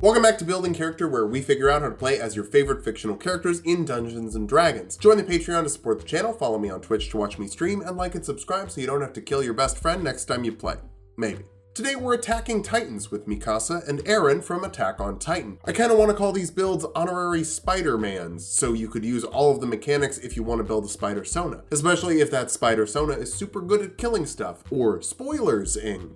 Welcome back to Building Character, where we figure out how to play as your favorite fictional characters in Dungeons & Dragons. Join the Patreon to support the channel, follow me on Twitch to watch me stream, and like and subscribe so you don't have to kill your best friend next time you play. Maybe. Today we're attacking Titans with Mikasa and Eren from Attack on Titan. I kind of want to call these builds honorary Spider-Mans, so you could use all of the mechanics if you want to build a Spider Sona, especially if that Spider Sona is super good at killing stuff, or spoilers-ing.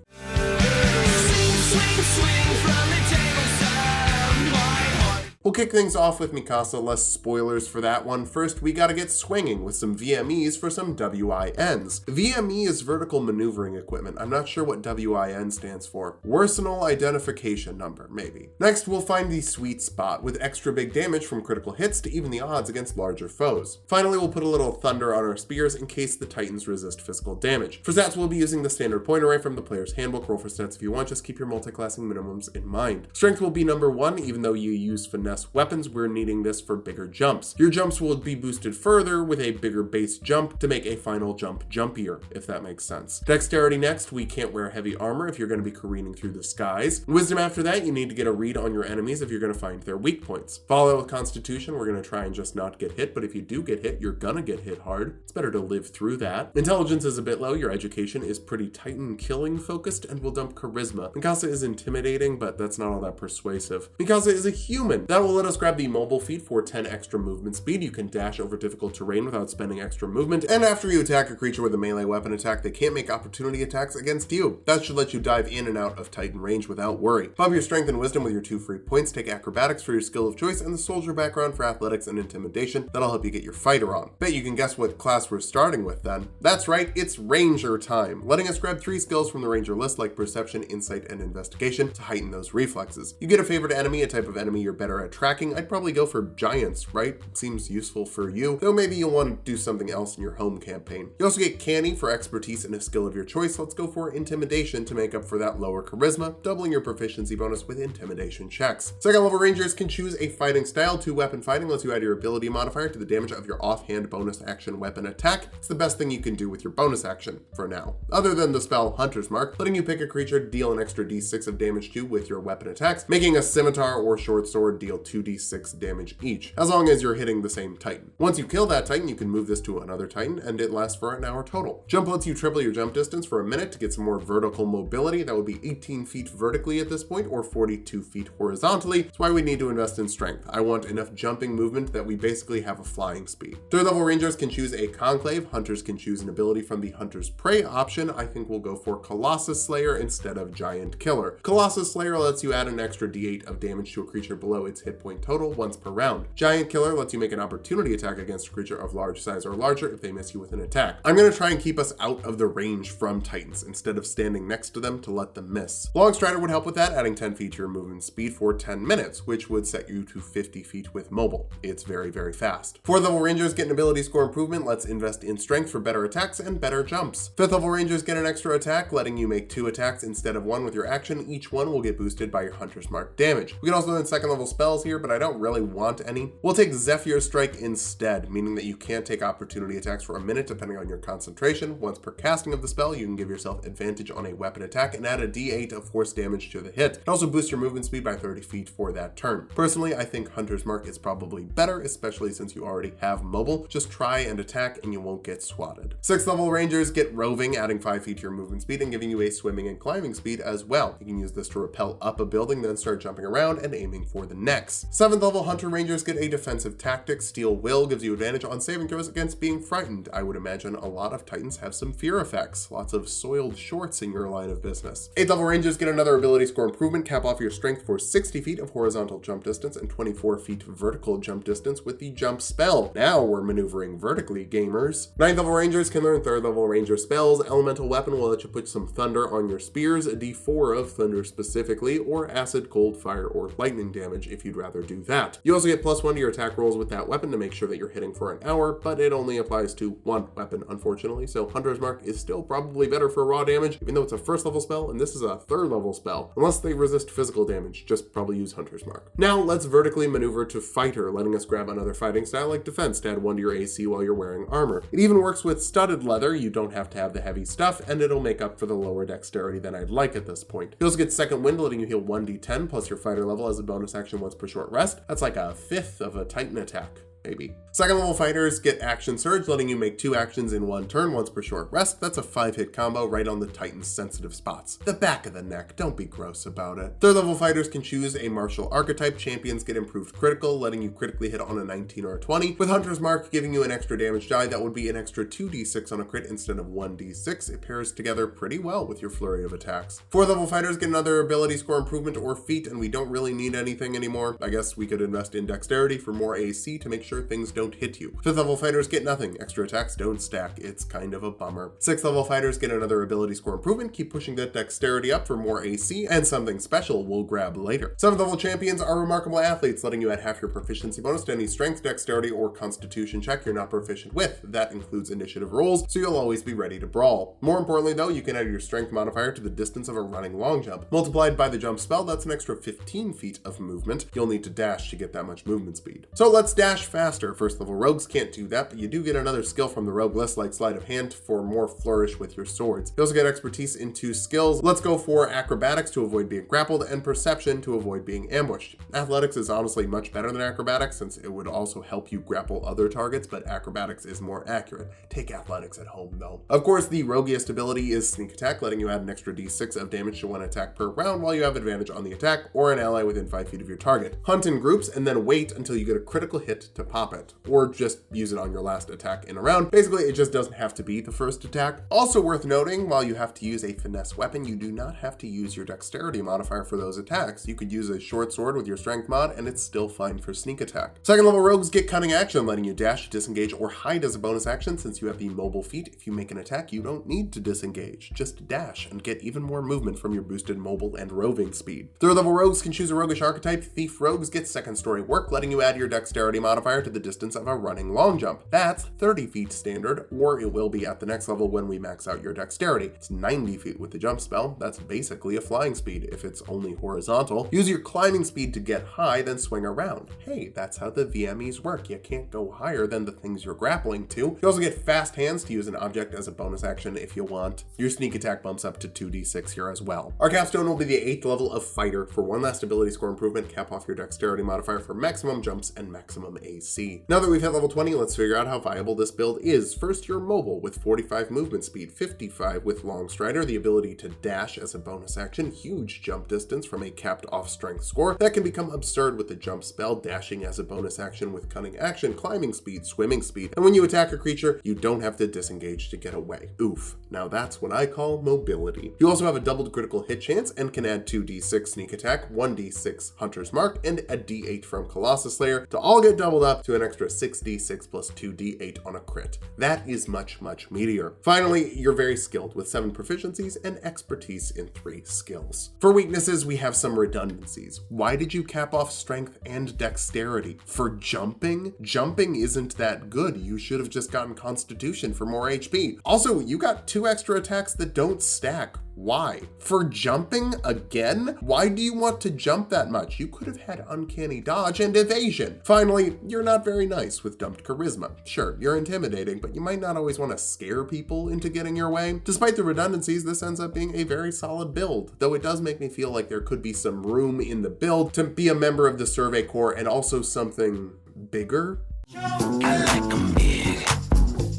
We'll kick things off with Mikasa, less spoilers for that one. First, we gotta get swinging with some VMEs for some WINs. VME is vertical maneuvering equipment. I'm not sure what WIN stands for. Worsenal identification number, maybe. Next, we'll find the sweet spot with extra big damage from critical hits to even the odds against larger foes. Finally, we'll put a little thunder on our spears in case the Titans resist physical damage. For stats, we'll be using the standard point array from the player's handbook. Roll for stats if you want, just keep your multi-classing minimums in mind. Strength will be number 1, even though you use finesse weapons, we're needing this for bigger jumps. Your jumps will be boosted further with a bigger base jump to make a final jump jumpier, if that makes sense. Dexterity next, we can't wear heavy armor if you're going to be careening through the skies. Wisdom after that, you need to get a read on your enemies if you're going to find their weak points. Follow with Constitution, we're going to try and just not get hit, but if you do get hit, you're gonna get hit hard. It's better to live through that. Intelligence is a bit low, your education is pretty Titan killing focused, and we'll dump Charisma. Mikasa is intimidating, but that's not all that persuasive. Mikasa is a human. That will let us grab the mobile feat for 10 extra movement speed. You can dash over difficult terrain without spending extra movement, and after you attack a creature with a melee weapon attack, they can't make opportunity attacks against you. That should let you dive in and out of Titan range without worry. Bump your strength and wisdom with your 2 free points, take acrobatics for your skill of choice, and the soldier background for athletics and intimidation. That'll help you get your fighter on. Bet you can guess what class we're starting with then. That's right, it's Ranger time, letting us grab 3 skills from the Ranger list like Perception, Insight, and Investigation to heighten those reflexes. You get a favorite enemy, a type of enemy you're better at tracking. I'd probably go for giants, right? Seems useful for you, though maybe you'll want to do something else in your home campaign. You also get Canny for expertise in a skill of your choice. Let's go for Intimidation to make up for that lower Charisma, doubling your proficiency bonus with Intimidation checks. Second level Rangers can choose a fighting style. 2-weapon fighting lets you add your ability modifier to the damage of your offhand bonus action weapon attack. It's the best thing you can do with your bonus action, for now. Other than the spell Hunter's Mark, letting you pick a creature to deal an extra d6 of damage to with your weapon attacks, making a scimitar or short sword deal 2d6 damage each, as long as you're hitting the same Titan. Once you kill that Titan, you can move this to another Titan, and it lasts for an hour total. Jump lets you triple your jump distance for a minute to get some more vertical mobility. That would be 18 feet vertically at this point, or 42 feet horizontally. That's why we need to invest in strength. I want enough jumping movement that we basically have a flying speed. Third level Rangers can choose a Conclave. Hunters can choose an ability from the Hunter's Prey option. I think we'll go for Colossus Slayer instead of Giant Killer. Colossus Slayer lets you add an extra d8 of damage to a creature below its hit point total once per round. Giant Killer lets you make an opportunity attack against a creature of large size or larger if they miss you with an attack. I'm going to try and keep us out of the range from Titans instead of standing next to them to let them miss. Long Strider would help with that, adding 10 feet to your movement speed for 10 minutes, which would set you to 50 feet with mobile. It's very, very fast. 4th level Rangers get an ability score improvement. Let's invest in strength for better attacks and better jumps. 5th level Rangers get an extra attack, letting you make 2 attacks instead of 1 with your action. Each one will get boosted by your Hunter's Mark damage. We can also learn 2nd level spells here, but I don't really want any. We'll take Zephyr Strike instead, meaning that you can't take opportunity attacks for a minute depending on your concentration. Once per casting of the spell, you can give yourself advantage on a weapon attack and add a d8 of force damage to the hit. It also boosts your movement speed by 30 feet for that turn. Personally, I think Hunter's Mark is probably better, especially since you already have mobile. Just try and attack and you won't get swatted. 6th level Rangers get Roving, adding 5 feet to your movement speed and giving you a swimming and climbing speed as well. You can use this to rappel up a building, then start jumping around and aiming for the next. 7th level Hunter Rangers get a defensive tactic. Steel Will gives you advantage on saving throws against being frightened. I would imagine a lot of Titans have some fear effects. Lots of soiled shorts in your line of business. 8th level Rangers get another ability score improvement. Cap off your strength for 60 feet of horizontal jump distance and 24 feet vertical jump distance with the jump spell. Now we're maneuvering vertically, gamers. 9th level Rangers can learn 3rd level Ranger spells. Elemental Weapon will let you put some thunder on your spears, a d4 of thunder specifically, or acid, cold, fire, or lightning damage if you'd rather do that. You also get +1 to your attack rolls with that weapon to make sure that you're hitting for an hour, but it only applies to one weapon, unfortunately, so Hunter's Mark is still probably better for raw damage, even though it's a first level spell, and this is a third level spell. Unless they resist physical damage, just probably use Hunter's Mark. Now, let's vertically maneuver to Fighter, letting us grab another fighting style like Defense to add 1 to your AC while you're wearing armor. It even works with studded leather, you don't have to have the heavy stuff, and it'll make up for the lower dexterity than I'd like at this point. You also get Second Wind, letting you heal 1d10 plus your fighter level as a bonus action once per short rest. That's like a fifth of a Titan attack. Maybe. Second level fighters get Action Surge, letting you make 2 actions in 1 turn once per short rest. That's a 5-hit combo right on the Titan's sensitive spots. The back of the neck, don't be gross about it. Third level fighters can choose a martial archetype. Champions get improved critical, letting you critically hit on a 19 or a 20, with Hunter's Mark giving you an extra damage die that would be an extra 2d6 on a crit instead of 1d6. It pairs together pretty well with your flurry of attacks. Fourth level fighters get another ability score improvement or feat, and we don't really need anything anymore. I guess we could invest in dexterity for more AC to make sure things don't hit you. Fifth level fighters get nothing. Extra attacks don't stack. It's kind of a bummer. Sixth level fighters get another ability score improvement. Keep pushing that dexterity up for more AC, and something special we'll grab later. Seventh level champions are remarkable athletes, letting you add half your proficiency bonus to any strength, dexterity, or constitution check you're not proficient with. That includes initiative rolls, so you'll always be ready to brawl. More importantly though, you can add your strength modifier to the distance of a running long jump. Multiplied by the jump spell, that's an extra 15 feet of movement. You'll need to dash to get that much movement speed. So let's dash faster. First level rogues can't do that, but you do get another skill from the rogue list like Sleight of Hand for more flourish with your swords. You also get expertise in 2 skills. Let's go for acrobatics to avoid being grappled and perception to avoid being ambushed. Athletics is honestly much better than acrobatics since it would also help you grapple other targets, but acrobatics is more accurate. Take athletics at home though. Of course, the roguiest ability is sneak attack, letting you add an extra d6 of damage to 1 attack per round while you have advantage on the attack or an ally within 5 feet of your target. Hunt in groups and then wait until you get a critical hit to pop it, or just use it on your last attack in a round. Basically, it just doesn't have to be the first attack. Also worth noting, while you have to use a finesse weapon, you do not have to use your dexterity modifier for those attacks. You could use a short sword with your strength mod and it's still fine for sneak attack. Second level rogues get cunning action, letting you dash, disengage, or hide as a bonus action. Since you have the mobile feat, if you make an attack, you don't need to disengage. Just dash and get even more movement from your boosted mobile and roving speed. Third level rogues can choose a roguish archetype. Thief rogues get second story work, letting you add your dexterity modifier to the distance of a running long jump. That's 30 feet standard, or it will be at the next level when we max out your dexterity. It's 90 feet with the jump spell. That's basically a flying speed if it's only horizontal. Use your climbing speed to get high, then swing around. Hey, that's how the VMEs work. You can't go higher than the things you're grappling to. You also get fast hands to use an object as a bonus action if you want. Your sneak attack bumps up to 2d6 here as well. Our capstone will be the 8th level of Fighter. For one last ability score improvement, cap off your dexterity modifier for maximum jumps and maximum AC. Now that we've hit level 20, let's figure out how viable this build is. First, you're mobile with 45 movement speed, 55 with Long Strider, the ability to dash as a bonus action, huge jump distance from a capped off strength score. That can become absurd with the jump spell, dashing as a bonus action with cunning action, climbing speed, swimming speed, and when you attack a creature, you don't have to disengage to get away. Oof. Now that's what I call mobility. You also have a doubled critical hit chance and can add 2d6 sneak attack, 1d6 Hunter's Mark, and a d8 from Colossus Slayer to all get doubled up to an extra 6d6 plus 2d8 on a crit. That is much, much meatier. Finally, you're very skilled with 7 proficiencies and expertise in 3 skills. For weaknesses, we have some redundancies. Why did you cap off strength and dexterity? For jumping? Jumping isn't that good. You should have just gotten constitution for more HP. Also, you got 2 extra attacks that don't stack. Why? For jumping again? Why do you want to jump that much? You could have had uncanny dodge and evasion. Finally, you're not very nice with dumped charisma. Sure, you're intimidating, but you might not always want to scare people into getting your way. Despite the redundancies, this ends up being a very solid build, though it does make me feel like there could be some room in the build to be a member of the Survey Corps and also something bigger. I like them big.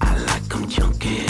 I like them chunky.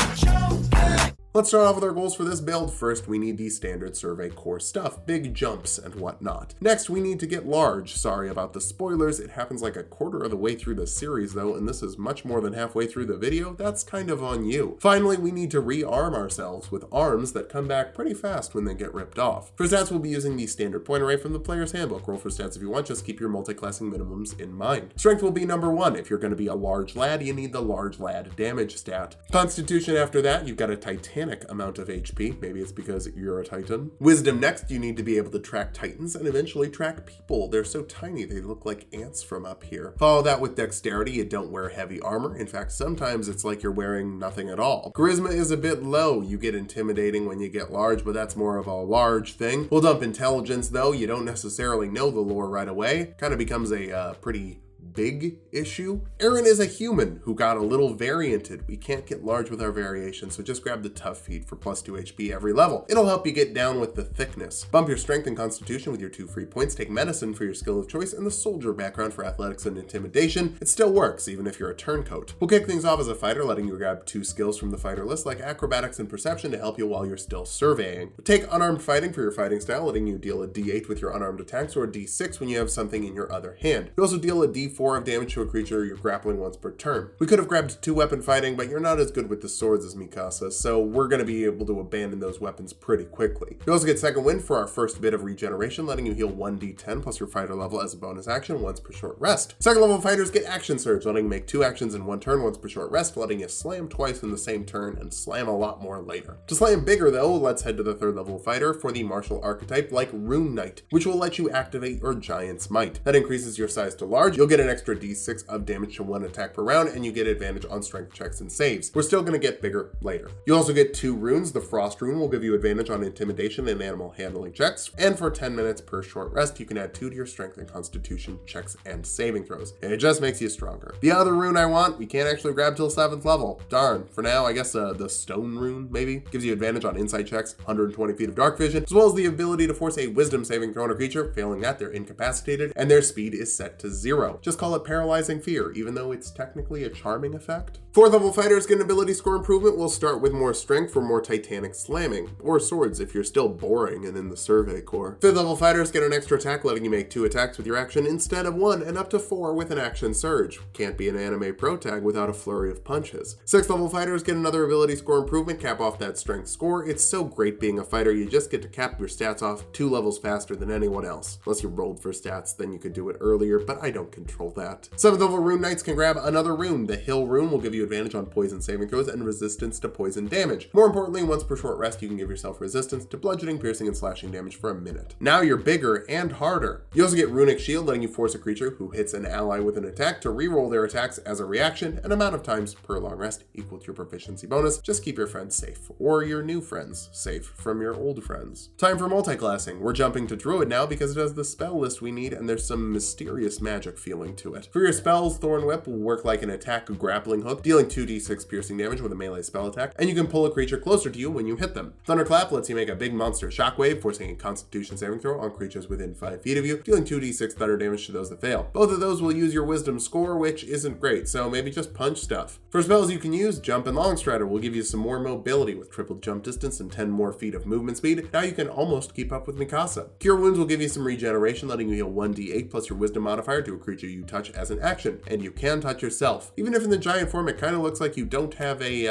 Let's start off with our goals for this build. First, we need the standard Survey Corps stuff, big jumps and whatnot. Next, we need to get large. Sorry about the spoilers, it happens like a quarter of the way through the series though, and this is much more than halfway through the video. That's kind of on you. Finally, we need to rearm ourselves with arms that come back pretty fast when they get ripped off. For stats, we'll be using the standard point array from the player's handbook. Roll for stats if you want, just keep your multi-classing minimums in mind. Strength will be number 1. If you're going to be a large lad, you need the large lad damage stat. Constitution after that, you've got a Titanic titanic amount of HP. Maybe it's because you're a titan. Wisdom next, you need to be able to track titans and eventually track people. They're so tiny, they look like ants from up here. Follow that with dexterity. You don't wear heavy armor. In fact, sometimes it's like you're wearing nothing at all. Charisma is a bit low. You get intimidating when you get large, but that's more of a large thing. We'll dump intelligence though. You don't necessarily know the lore right away. Kind of becomes a pretty big issue. Eren is a human who got a little varianted. We can't get large with our variation, so just grab the tough feat for plus 2 HP every level. It'll help you get down with the thickness. Bump your strength and constitution with your 2 free points. Take medicine for your skill of choice and the soldier background for athletics and intimidation. It still works even if you're a turncoat. We'll kick things off as a fighter, letting you grab 2 skills from the fighter list like acrobatics and perception to help you while you're still surveying. Take unarmed fighting for your fighting style, letting you deal a d8 with your unarmed attacks or a d6 when you have something in your other hand. You also deal a d4 of damage to a creature you're grappling once per turn. We could have grabbed 2 weapon fighting, but you're not as good with the swords as Mikasa, so we're going to be able to abandon those weapons pretty quickly. You also get second wind for our first bit of regeneration, letting you heal 1d10 plus your fighter level as a bonus action once per short rest. Second level fighters get action surge, letting you make 2 actions in 1 turn once per short rest, letting you slam twice in the same turn and slam a lot more later. To slam bigger though, let's head to the third level fighter for the martial archetype like Rune Knight, which will let you activate your Giant's Might. That increases your size to large. You'll get an extra d6 of damage to 1 attack per round, and you get advantage on strength checks and saves. We're still going to get bigger later. You also get 2 runes. The Frost rune will give you advantage on intimidation and animal handling checks, and for 10 minutes per short rest, you can add 2 to your strength and constitution checks and saving throws. And it just makes you stronger. The other rune I want, we can't actually grab till 7th level. Darn. For now, I guess the Stone rune, maybe, gives you advantage on insight checks, 120 feet of dark vision, as well as the ability to force a wisdom saving throw on a creature. Failing that, they're incapacitated, and their speed is set to 0. Just call it paralyzing fear, even though it's technically a charming effect. 4th level fighters get an ability score improvement. We'll start with more strength for more titanic slamming, or swords if you're still boring and in the survey corps. 5th level fighters get an extra attack, letting you make 2 attacks with your action instead of 1, and up to 4 with an action surge. Can't be an anime pro tag without a flurry of punches. 6th level fighters get another ability score improvement, cap off that strength score. It's so great being a fighter, you just get to cap your stats off 2 levels faster than anyone else. Unless you rolled for stats, then you could do it earlier, but I don't control that. 7th level rune knights can grab another rune. The Hill rune will give you advantage on poison saving throws and resistance to poison damage. More importantly, once per short rest, you can give yourself resistance to bludgeoning, piercing, and slashing damage for a minute. Now you're bigger and harder. You also get Runic Shield, letting you force a creature who hits an ally with an attack to reroll their attacks as a reaction, an amount of times per long rest equal to your proficiency bonus. Just keep your friends safe, or your new friends safe from your old friends. Time for multiclassing. We're jumping to Druid now because it has the spell list we need, and there's some mysterious magic feeling to it. For your spells, Thorn Whip will work like an attack grappling hook, dealing 2d6 piercing damage with a melee spell attack, and you can pull a creature closer to you when you hit them. Thunderclap lets you make a big monster shockwave, forcing a constitution saving throw on creatures within 5 feet of you, dealing 2d6 thunder damage to those that fail. Both of those will use your wisdom score, which isn't great, so maybe just punch stuff. For spells you can use, Jump and Long Strider will give you some more mobility with tripled jump distance and 10 more feet of movement speed. Now you can almost keep up with Mikasa. Cure Wounds will give you some regeneration, letting you heal 1d8 plus your wisdom modifier to a creature you touch as an action, and you can touch yourself. Even if in the giant form it kind of looks like you don't have a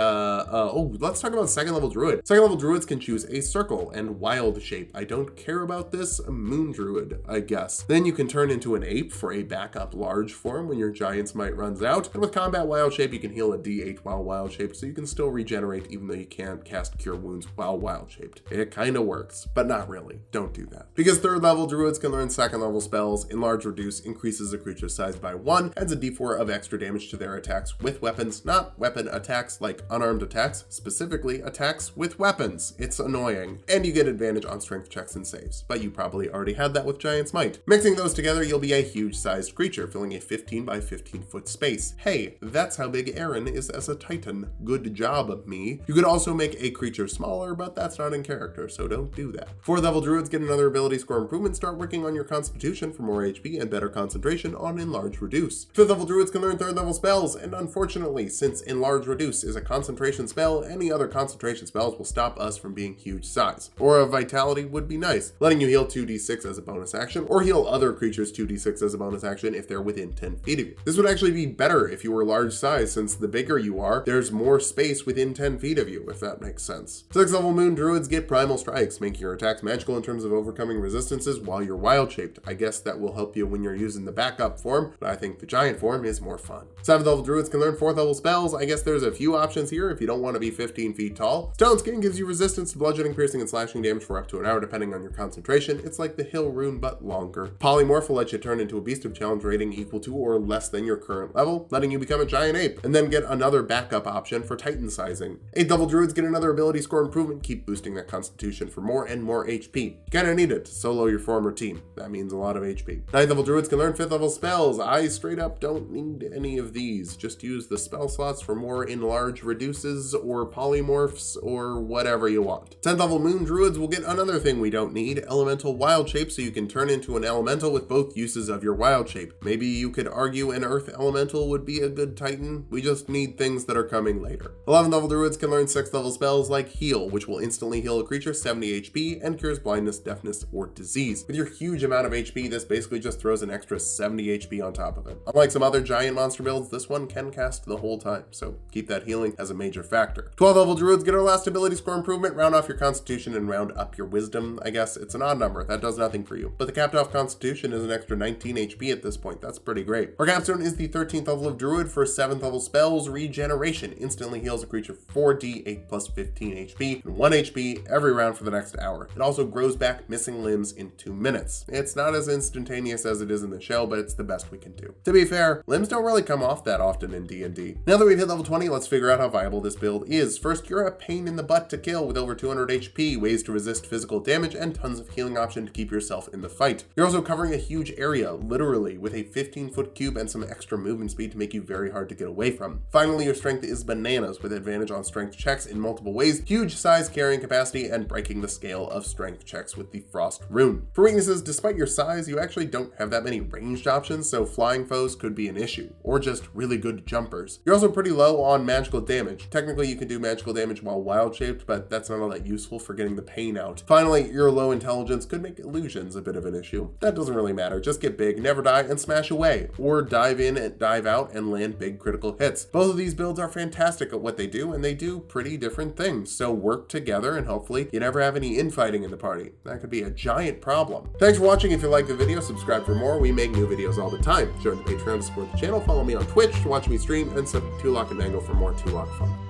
let's talk about second level druid. Second level druids can choose a circle and wild shape. I don't care about this. Moon druid, I guess. Then you can turn into an ape for a backup large form when your giant's might runs out. And with combat wild shape, you can heal a d8 while wild shaped, so you can still regenerate even though you can't cast cure wounds while wild shaped. It kind of works, but not really. Don't do that. Because third level druids can learn second level spells. Enlarge Reduce increases the creature's size by 1, adds a d4 of extra damage to their attacks with weapons, not weapon attacks like unarmed attacks, specifically attacks with weapons. It's annoying. And you get advantage on strength checks and saves, but you probably already had that with Giant's Might. Mixing those together, you'll be a huge sized creature, filling a 15 by 15 foot space. Hey, that's how big Eren is as a titan. Good job, me. You could also make a creature smaller, but that's not in character, so don't do that. Fourth level druids get another ability score improvement. Start working on your constitution for more HP and better concentration on Enlarge Reduce. Fifth level druids can learn third level spells, and unfortunately, since Enlarge Reduce is a concentration spell, any other concentration spells will stop us from being huge size. Aura of Vitality would be nice, letting you heal 2d6 as a bonus action, or heal other creatures 2d6 as a bonus action if they're within 10 feet of you. This would actually be better if you were large size, since the bigger you are, there's more space within 10 feet of you, if that makes sense. 6th level Moon Druids get Primal Strikes, making your attacks magical in terms of overcoming resistances while you're wild shaped. I guess that will help you when you're using the backup form, but I think the giant form is more fun. 7th level druids can learn 4th level spells. I guess there's a few options here if you don't want to be 15 feet tall. Stone Skin gives you resistance to bludgeoning, piercing, and slashing damage for up to an hour depending on your concentration. It's like the Hill Rune but longer. Polymorph will let you turn into a beast of challenge rating equal to or less than your current level, letting you become a giant ape, and then get another backup option for Titan sizing. 8th level druids get another ability score improvement, keep boosting that constitution for more and more HP. You kinda need it to solo your former team. That means a lot of HP. 9th level druids can learn 5th level spells. I straight up don't need any of these. Just use the spell slots for more enlarge reduces or polymorphs or whatever you want. 10th level moon druids will get another thing we don't need, elemental wild shape, so you can turn into an elemental with both uses of your wild shape. Maybe you could argue an earth elemental would be a good titan. We just need things that are coming later. 11th level druids can learn 6th level spells like heal, which will instantly heal a creature 70 HP and cures blindness, deafness, or disease. With your huge amount of HP, this basically just throws an extra 70 HP on top of it. Unlike some other giant monster builds, this one can cast the whole time, so keep that healing as a major factor. 12th level druids get our last ability score improvement, round off your constitution and round up your wisdom. I guess it's an odd number, that does nothing for you. But the capped off constitution is an extra 19 HP at this point, that's pretty great. Our capstone is the 13th level of druid for 7th level spells, regeneration. Instantly heals a creature 4d8 plus 15 HP and 1 HP every round for the next hour. It also grows back missing limbs in 2 minutes. It's not as instantaneous as it is in the shell, but it's the best we can do. To be fair, limbs don't really come off that often in D&D. Now that we've hit level 20, let's figure out how viable this build is. First, you're a pain in the butt to kill with over 200 HP, ways to resist physical damage, and tons of healing option to keep yourself in the fight. You're also covering a huge area, literally, with a 15-foot cube and some extra movement speed to make you very hard to get away from. Finally, your strength is bananas, with advantage on strength checks in multiple ways, huge size carrying capacity, and breaking the scale of strength checks with the Frost Rune. For weaknesses, despite your size, you actually don't have that many ranged options, so flying foes could be an issue, or just really good jumpers. You're also pretty low on magical damage. Technically, you can do magical damage while wild-shaped, but that's not all that useful for getting the pain out. Finally, your low intelligence could make illusions a bit of an issue. That doesn't really matter, just get big, never die, and smash away, or dive in and dive out and land big critical hits. Both of these builds are fantastic at what they do, and they do pretty different things, so work together and hopefully you never have any infighting in the party. That could be a giant problem. Thanks for watching. If you liked the video, subscribe for more. We make new videos all the time. Join the Patreon to support the channel, follow me on Twitch to watch me stream, and sub to Tulok and Mango for more Tulok fun.